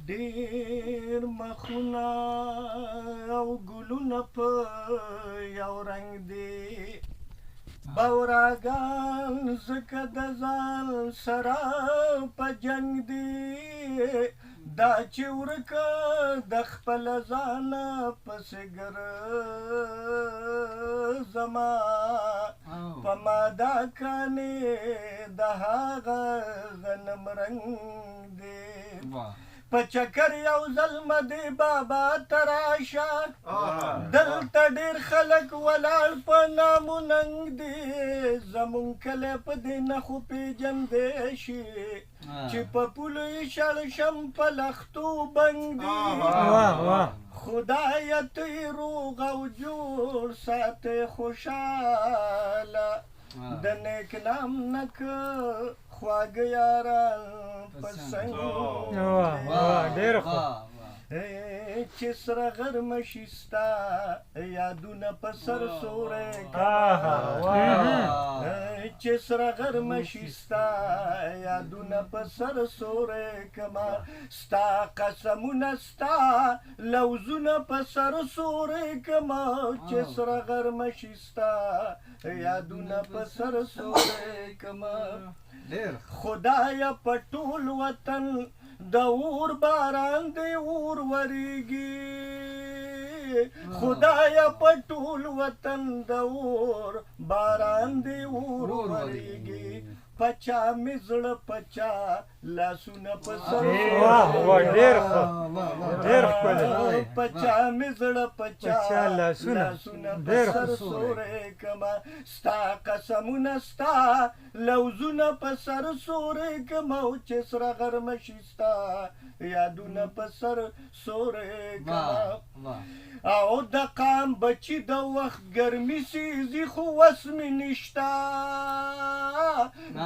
ډېر مخونه او ګلونه په یو رنګ دي بوراګان ځکه د ځان سره په جنګ دي دا چې ورکه د خپل ځانه پسې ګرځما په ماده کانې د هغه غنم رنګ دی په چکر یو ځل مدې بابا ته راشه دلته ډېر خلک ولاړ په نامو ننګ دي زمونږ کلی په دې نښو پېژندی شي چې په پولو یې شړ شم په لښتو بنګ دي خدایه ته یې روغ او جوړ ساتې خوشحاله د نیک نام نه که خواږه یاران په څنګ ډېر ښه چې سره غرمه شي ستا یادونه په سر سوری چې سره غرمه شي ستا یادونه په سر سوری کما ستا قسمونه ستا لوزونه په سر سوری کما چې سره غرمه شي ستا یادونه په سر سوری کما خدایا په ټول وطن د اور باران دی اور وریږي خدایا په ټول وطن د اور باران دی اور وریږي پچا مې زړه پچا لاسونه په سر ډېر ښه ډېر ښکلی پچا مې زړه پچا لاسونه په سر سوری کما ستا قسمونه ستا لوزونه په سر سوری کما او چې سره غرمه شي ستا یادونه په سر سوری کما او د قام بچي د وخت ګرمي سیزي خو وس مې نشته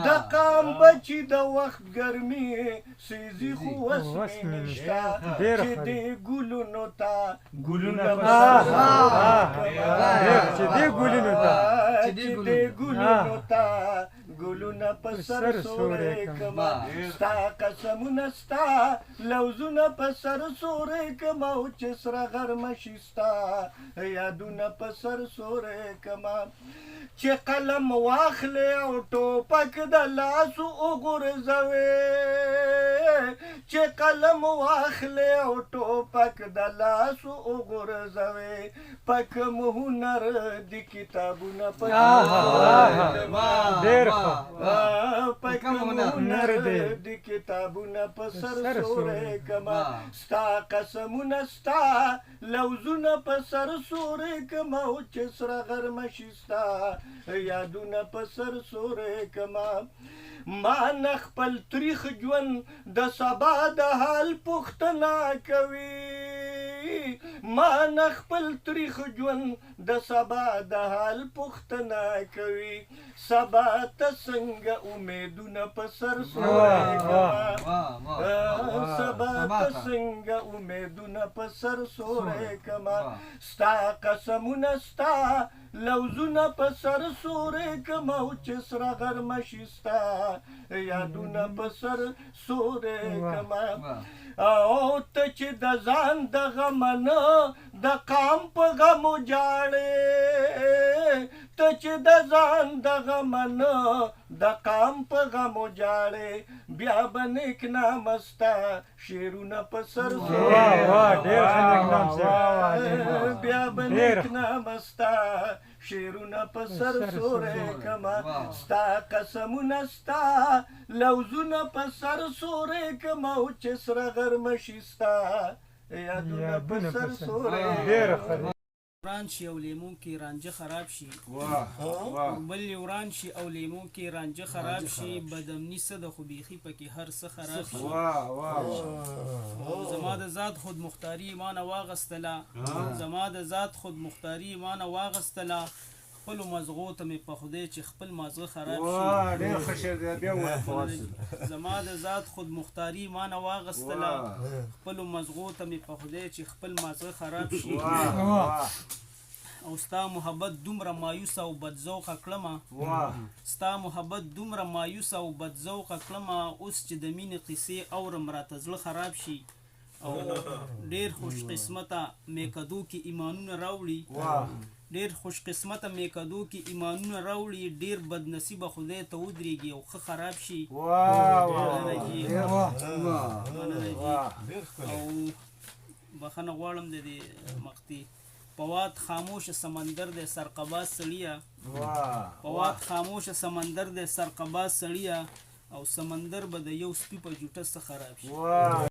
د قام بچي د وخت ګرمي سیزي خو وس مې نشته چې دې ګلونو ته ګلونه چې دې ګلونو ته ګلونه په سر سوری کما ستا قسمونه ستا لوزونه په سر سوری کما او چې سره غرمه شي ستا یادونه په سر سوری کما چې قلم واخلې او ټوپک د لاسو وغورځوې چې قلم واخلې او ټوپک د لاسو وغورځوې په کوم هنر د کتابونه په ډېر په کوم هنر د کتابونه په سر سوری کما ستا قسمونه ستا لوزونه په سر سوری کما او چې سره غرمه شي ستا یادونه په سر سوری کما ما نه خپل تریخ ژوند د سبا د حال پوښتنه کوي ما نه خپل تریخ ژوند د سبا د حال پوښتنه کوي سبا ته څنګه امیدونه په سر سوری کما سبا ته څنګه امیدونه په سر سوری کما ستا قسمونه ستا لوزونه په سر سوری کما او چې سره غرمه شي ستا یادونه په سر سوری کما او ته چې د ځان د غمه نه د قام په غمو جاړې ته چې د ځان د غمه نه د قام په غمو جاړې بیا به نیک نامه ستا شعرونه په سر بیا به نیک نامه ستا شعرونه په سر سوری کما ستا قسمونه ستا لوزونه په سر سوری کما او چې سره غرمه شي ستا یادونه په سر سوری وران شي او لیمو کې رانجه خراب شي بل وران شي او لیمو کې رانجه خراب شي بدامني څه د خو بیخي پکې هر څه خراب شي زما د ذات خود مختاري ایمانه واغستله زما د ذات خود مختاري ایمانه واغستله خپلو مازغو ته مې په خدای چې خپل مازغه خراب شي زما د ذات خود مختاري ایمانه واغستله خپلو مازغو ته مې په خدای چې خپل مازغه خراب شي او ستا محبت دومره مایوسه او بدذوقه کړمه ستا محبت دومره مایوسه او بدذوقه کړمه اوس چې د مینې قصې اورم راته زړه خراب شي او ډیر خوش قسمته میکدو کې ایمانونه راوړي ډیر خوش قسمته میکدو کې ایمانونه راوړي ډیر بد نصیبه خدای ته ودرېږي او ښه خراب شي او بخښنه غواړم د دې مقطع پواد خاموش سمندر دے سرقباز سړیا پواد خاموش سمندر دے سرقباز سړیا او سمندر به د یو سپي په جوټه څخه خراب شي